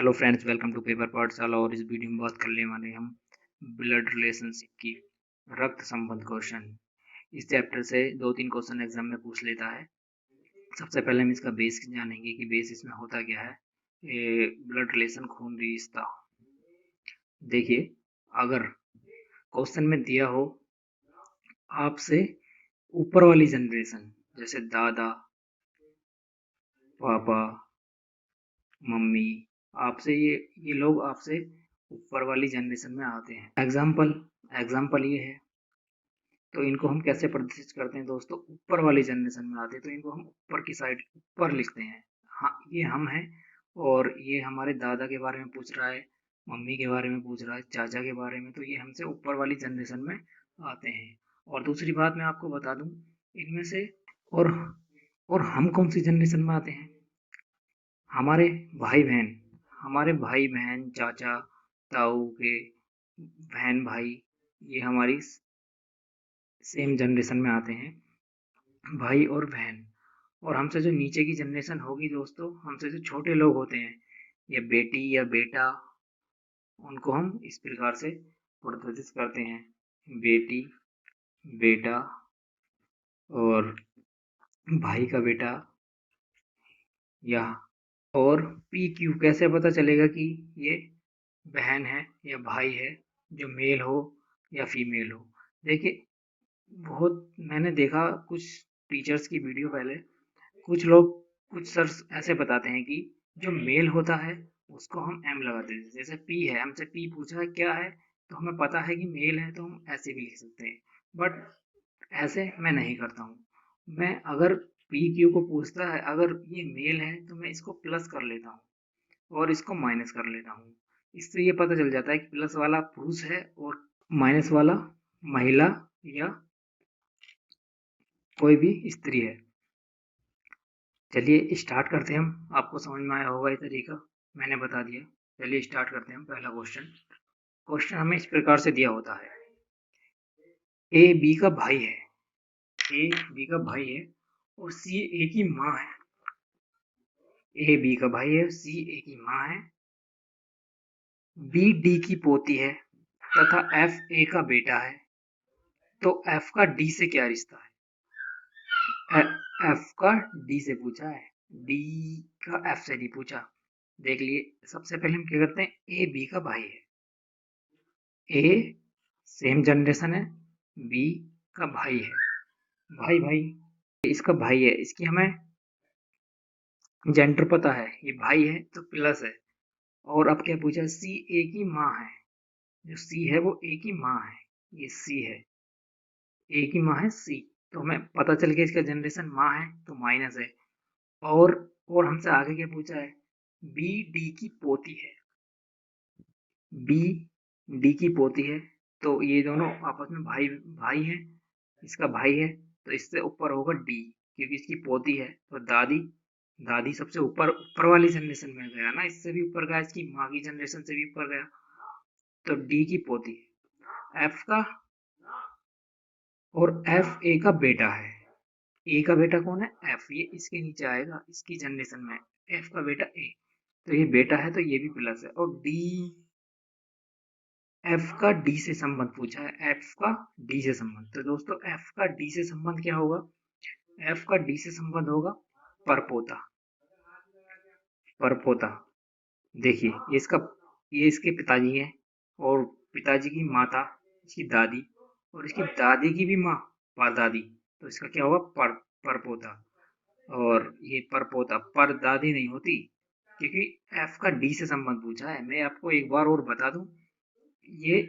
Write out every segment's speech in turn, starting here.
Hello friends, welcome to paper Pathshala. और इस video में बात करने वाले हम ब्लड रिलेशनशिप की रक्त संबंध क्वेश्चन। इस चैप्टर से 2-3 क्वेश्चन एग्जाम में पूछ लेता है। सबसे पहले हम इसका बेस जानेंगे कि बेस इसमें होता क्या है। ये ब्लड रिलेशन, खून रिश्ता। देखिए, अगर क्वेश्चन में दिया हो आपसे ऊपर वाली जनरेशन, जैसे दादा, पापा, मम्मी, आपसे ये लोग आपसे ऊपर वाली जनरेशन में आते हैं। एग्जाम्पल ये है, तो इनको हम कैसे प्रदर्शित करते हैं दोस्तों। ऊपर वाली जनरेशन में आते हैं तो इनको हम ऊपर की साइड ऊपर लिखते हैं। हाँ, ये हम हैं और ये हमारे दादा के बारे में पूछ रहा है, मम्मी के बारे में पूछ रहा है, चाचा के बारे में, तो ये हमसे ऊपर वाली जनरेशन में आते हैं। और दूसरी बात मैं आपको बता दूं, इनमें से और और हम कौन सी जनरेशन में आते हैं। हमारे भाई बहन हमारे भाई बहन, चाचा, ताऊ के बहन भाई, ये हमारी सेम जनरेशन में आते हैं, भाई और बहन। और हमसे जो नीचे की जनरेशन होगी दोस्तों, हमसे जो छोटे लोग होते हैं, या बेटी या बेटा, उनको हम इस प्रकार से प्रदर्शित करते हैं। बेटी, बेटा और भाई का बेटा। या और पी क्यू कैसे पता चलेगा कि ये बहन है या भाई है, जो मेल हो या फीमेल हो। देखिए, बहुत मैंने देखा कुछ टीचर्स की वीडियो पहले, कुछ लोग, कुछ सर ऐसे बताते हैं कि जो मेल होता है उसको हम एम लगाते हैं। जैसे पी है, हमसे पी पूछा है क्या है, तो हमें पता है कि मेल है, तो हम ऐसे भी लिख सकते हैं। बट ऐसे मैं नहीं करता हूँ। मैं अगर पी क्यू को पूछता है, अगर ये मेल है, तो मैं इसको प्लस कर लेता हूँ और इसको माइनस कर लेता हूँ। इससे ये पता चल जाता है कि प्लस वाला पुरुष है और माइनस वाला महिला या कोई भी स्त्री है। चलिए स्टार्ट करते हैं हम। आपको समझ में आया होगा ये तरीका, मैंने बता दिया। चलिए स्टार्ट करते हैं हम। पहला क्वेश्चन हमें इस प्रकार से दिया होता है। ए बी का भाई है, ए बी का भाई है और सी ए की माँ है। ए बी का भाई है, सी ए की माँ है, बी डी की पोती है तथा एफ ए का बेटा है। तो एफ का डी से क्या रिश्ता है। एफ का डी से पूछा है, डी का एफ से नहीं पूछा। देख लिए, सबसे पहले हम क्या करते हैं, ए बी का भाई है, ए सेम जनरेशन है, बी का भाई है, भाई भाई, इसका भाई है, इसकी हमें जेंडर पता है, ये भाई है तो प्लस है। और अब क्या पूछा, सी ए की माँ है, जो सी है वो ए की माँ है, ये सी है, ए की माँ है सी। तो हमें पता चल गया इसका जनरेशन माँ है तो माइनस है। और और हमसे आगे क्या पूछा है, बी डी की पोती है, बी डी की पोती है, तो ये दोनों आपस में भाई भाई हैं, इसका भाई है, तो इससे ऊपर होगा डी, क्योंकि इसकी पोती है। तो दादी, दादी सबसे ऊपर ऊपर वाली जनरेशन में गया ना, इससे भी ऊपर गया, इसकी माँ की जनरेशन से भी ऊपर गया, तो डी की पोती। एफ का, और एफ ए का बेटा है, ए का बेटा कौन है, एफ, ये इसके नीचे आएगा, इसकी जनरेशन में एफ का बेटा ए, तो ये बेटा है तो ये भी प्लस है। और डी, एफ का डी से संबंध पूछा है, एफ का डी से संबंध। तो दोस्तों एफ का डी से संबंध क्या होगा, एफ का डी से संबंध होगा परपोता, परपोता। देखिए, ये इसके पिताजी है, और पिताजी की माता इसकी दादी, और इसकी दादी की भी माँ परदादी, तो इसका क्या होगा, परपोता। और ये परपोता, परदादी नहीं होती, क्योंकि एफ का डी से संबंध पूछा है। मैं आपको एक बार और बता दूं, ये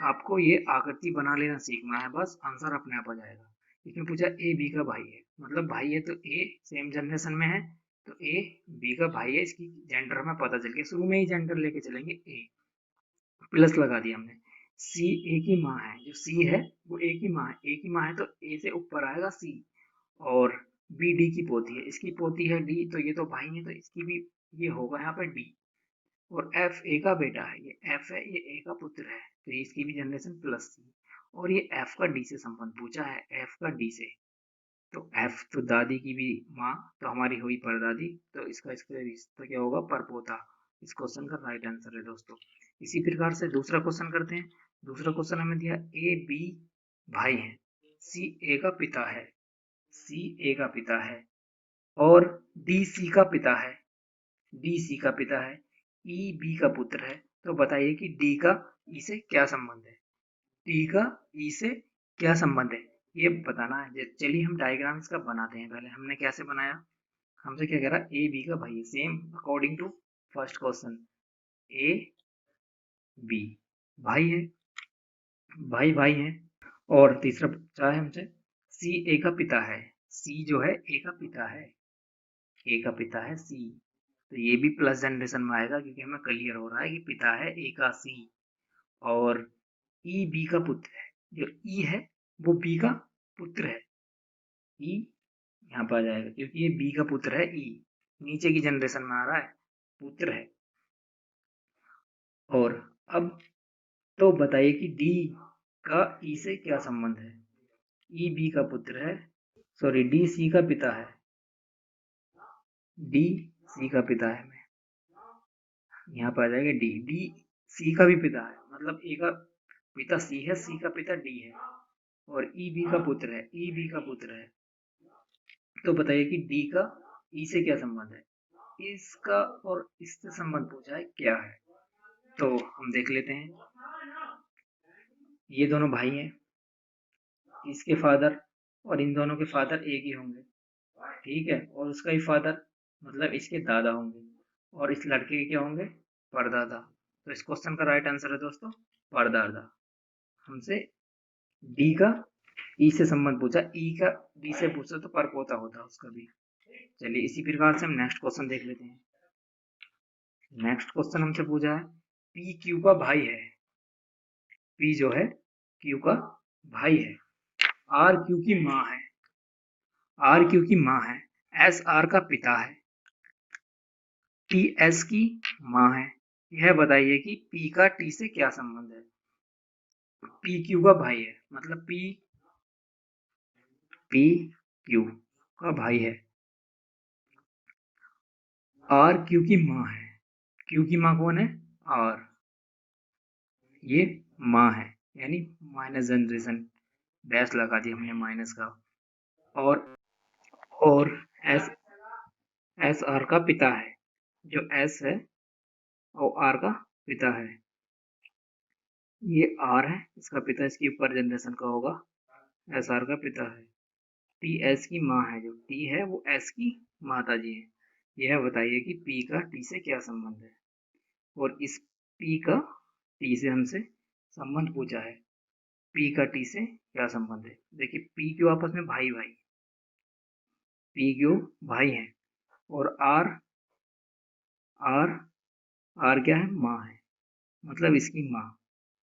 आपको ये आकृति बना लेना सीखना है, बस आंसर अपने आप आ जाएगा। इसमें पूछा ए बी का भाई है, मतलब भाई है तो ए सेम जनरेशन में है, तो ए बी का भाई है, इसकी जेंडर हमें पता चल गया, शुरू में ही जेंडर लेके चलेंगे, ए प्लस लगा दिया हमने। सी ए की माँ है, जो सी है वो ए की माँ है, ए की माँ है तो ए से ऊपर आएगा सी। और बी डी की पोती है, इसकी पोती है डी, तो ये तो भाई है तो इसकी भी ये होगा यहाँ पे डी। और एफ ए का बेटा है, ये एफ है, ये ए का पुत्र है, तो ये इसकी भी जनरेशन प्लस सी। और ये एफ का डी से संबंध पूछा है, एफ का डी से, तो एफ तो दादी की भी माँ, तो हमारी हुई परदादी, तो इसका इसका रिश्ता क्या होगा, परपोता। इस क्वेश्चन का राइट आंसर है दोस्तों। इसी प्रकार से दूसरा क्वेश्चन करते हैं। दूसरा क्वेश्चन हमें दिया ए बी भाई हैं, सी ए का पिता है, सी ए का पिता है और डी सी का पिता है, डी सी का पिता है, ई बी का पुत्र है। तो बताइए कि डी का ई से क्या संबंध है, डी का ई से क्या संबंध है, ये बताना है। चलिए हम डायग्राम इसका बनाते हैं। पहले हमने कैसे बनाया, हमसे क्या कह रहा है, ए बी का भाई है, same according to first question, A B भाई है, भाई भाई है। और तीसरा पूछा है हमसे सी ए का पिता है, सी जो है ए का पिता है, ए का पिता है सी। तो ये भी प्लस जनरेशन में आएगा क्योंकि हमें क्लियर हो रहा है कि पिता है ए का सी। और ई बी का पुत्र है, जो ई है वो बी का पुत्र है, ई यहाँ पर आ जाएगा क्योंकि ये बी का पुत्र है, ई नीचे की जनरेशन में आ रहा है, पुत्र है। और अब तो बताइए कि डी का ई से क्या संबंध है, ई बी का पुत्र है, सॉरी डी सी का पिता है, डी सी का पिता है, मैं यहाँ पर आ जाएगा डी, डी सी का भी पिता है, मतलब ए का पिता सी है, सी का पिता डी है और ई बी का पुत्र है, ई बी का पुत्र है। तो बताइए कि डी का ई से क्या संबंध है, इसका और इससे संबंध पूछा है क्या है। तो हम देख लेते हैं, ये दोनों भाई हैं, इसके फादर और इन दोनों के फादर एक ही होंगे, ठीक है, और उसका ही फादर मतलब इसके दादा होंगे और इस लड़के के क्या होंगे, परदादा। तो इस क्वेश्चन का राइट आंसर है दोस्तों परदादा। हमसे डी का ई से संबंध पूछा, ई का डी से पूछा तो परपोता होता उसका भी। चलिए इसी प्रकार से हम नेक्स्ट क्वेश्चन देख लेते हैं। नेक्स्ट क्वेश्चन हमसे पूछा है पी क्यू का भाई है, पी जो है क्यू का भाई है, आर क्यू की माँ है, आर क्यू की माँ है, एस आर का पिता है, टी एस की माँ है। यह बताइए कि पी का टी से क्या संबंध है। पी क्यू का भाई है मतलब पी पी क्यू का भाई है, आर क्यू की माँ है, क्यू की माँ कौन है, आर, ये माँ है, यानी माइनस जनरेशन, डैश लगा दिया हमने माइनस का। और एस एस आर का पिता है, जो एस है और आर का पिता है, ये आर है इसका पिता, इसके ऊपर जनरेशन का होगा, एस आर का पिता है। टी एस की माँ है, जो टी है वो एस की माता जी है। यह बताइए कि पी का टी से क्या संबंध है। और इस पी का टी से हमसे संबंध पूछा है, पी का टी से क्या संबंध है। देखिए पी क्यू आपस में भाई भाई, पी क्यू भाई है और आर आर आर क्या है, माँ है, मतलब इसकी माँ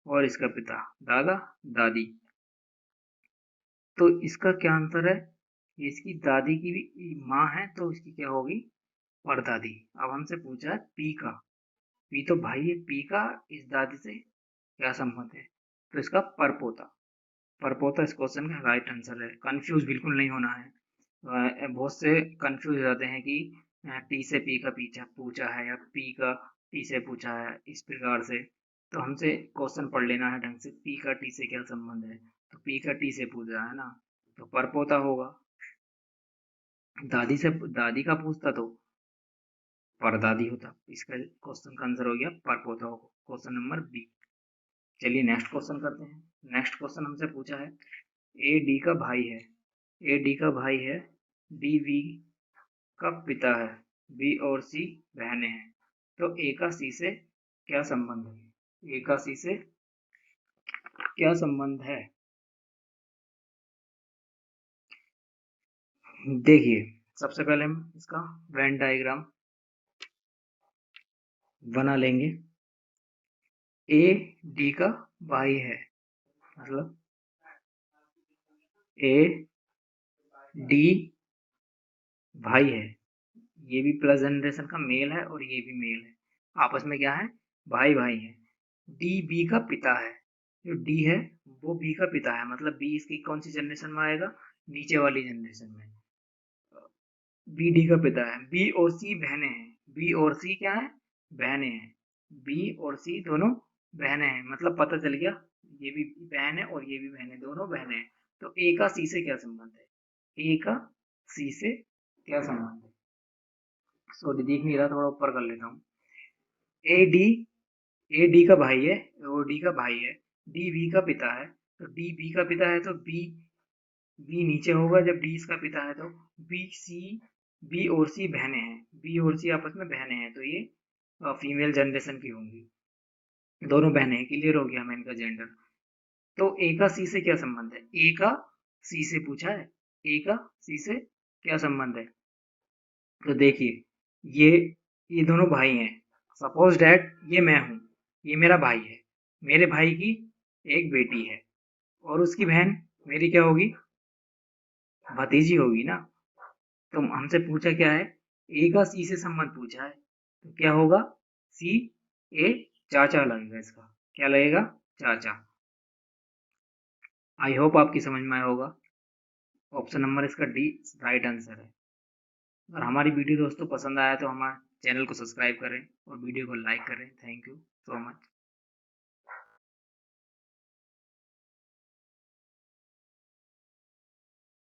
और इसका पिता दादा दादी। तो इसका क्या आंसर है, इसकी दादी की भी माँ है तो इसकी क्या होगी, परदादी। अब हमसे पूछा है पी का, पी तो भाई है, पी का इस दादी से क्या संबंध है, तो इसका परपोता, परपोता इस क्वेश्चन का राइट आंसर है। कंफ्यूज बिल्कुल नहीं होना है, बहुत से कंफ्यूज हो जाते हैं कि टी से पी का पीछा पूछा है या पी का टी से पूछा है, इस प्रकार से। तो हमसे क्वेश्चन पढ़ लेना है ढंग से, पी का टी से क्या संबंध है, तो पी का टी से पूछा है ना, तो परपोता होगा। दादी से दादी का पूछता तो परदादी होता। इसका क्वेश्चन का आंसर हो गया परपोता, होगा क्वेश्चन नंबर बी। चलिए नेक्स्ट क्वेश्चन करते हैं। नेक्स्ट क्वेश्चन हमसे पूछा है ए डी का भाई है, ए डी का भाई है, डी वी का पिता है, बी और सी बहनें हैं। तो ए का सी से क्या संबंध है, ए का सी से क्या संबंध है। देखिए सबसे पहले हम इसका वेन डायग्राम बना लेंगे। ए डी का भाई है, मतलब ए डी भाई है, ये भी प्लस जनरेशन का मेल है और ये भी मेल है, आपस में क्या है, भाई भाई है। डी बी का पिता है, जो डी है वो बी का पिता है, मतलब बी इसकी कौन सी जनरेशन में आएगा, नीचे वाली जनरेशन में। बी डी का पिता है, बी और सी बहनें हैं, बी और सी क्या है, बहनें हैं, बी और सी दोनों बहनें हैं, मतलब पता चल गया ये भी बहन है और ये भी बहन है, दोनों बहनें हैं। तो ए का सी से क्या संबंध है? ए का सी से क्या संबंध है? सॉरी दिख नहीं रहा, थोड़ा ऊपर कर लेता हूँ। ए डी, ए डी का भाई है, ओ डी का भाई है, डी बी का पिता है, तो डी बी का पिता है तो बी, बी नीचे होगा जब डी इसका पिता है, तो बी सी, बी और सी बहनें हैं, बी और सी आपस में बहनें हैं, तो ये फीमेल जनरेशन की होंगी, दोनों बहनें हैं। क्लियर हो गया हमें इनका जेंडर। तो ए का सी से क्या संबंध है? ए का सी से पूछा है, ए का सी से क्या संबंध है? तो देखिए ये दोनों भाई हैं। सपोज डैट ये मैं हूं, ये मेरा भाई है, मेरे भाई की एक बेटी है और उसकी बहन मेरी क्या होगी? भतीजी होगी ना। तो हमसे पूछा क्या है? ए का सी से संबंध पूछा है, तो क्या होगा? सी ए, चाचा लगेगा इसका। क्या लगेगा? चाचा। आई होप आपकी समझ में आया होगा। ऑप्शन नंबर इसका डी राइट आंसर है। अगर हमारी वीडियो दोस्तों पसंद आया तो हमारे चैनल को सब्सक्राइब करें और वीडियो को लाइक करें। Thank you so much.